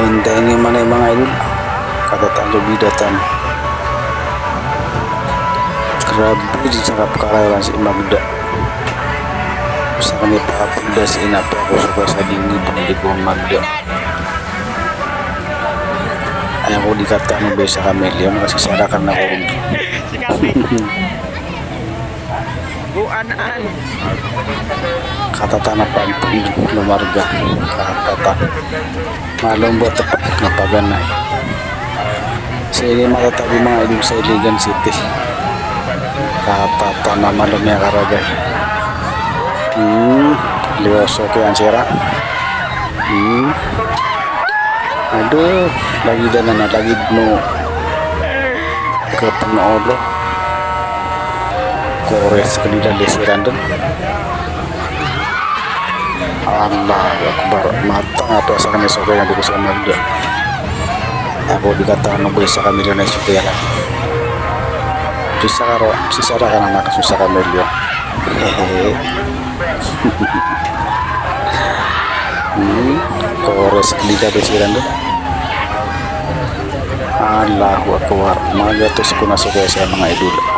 Hintayin nyo man mga idol. Katatalo bidatan. Grabe di cakap kalawan si Magda. Sa kami pakapagda si Inapo ako suka sa dingin pinili ko ang Magda. Ayaw ko dikata ng besa kameleon kasi sarakan na ko. Buanaan. Katata na pagpun lumarga. Katata. Malumbot na paganay. Sa ini matatabi mga idol sa Iligan City. Katata na malumya karagay. Liwaso ko yan sira. Aduh, lagi na lagi no ke penolo. Kores kalilan desiran dun. Allah Akbar, matang apa sa kanya suka yang di sana juga. Aku dikatakan bisa kami na suka ya. Bisa karo sisara kan anak susah kami dia. Kores kalilan desiran dun. Allahu Akbar, maga to suka na suka sa mga idol.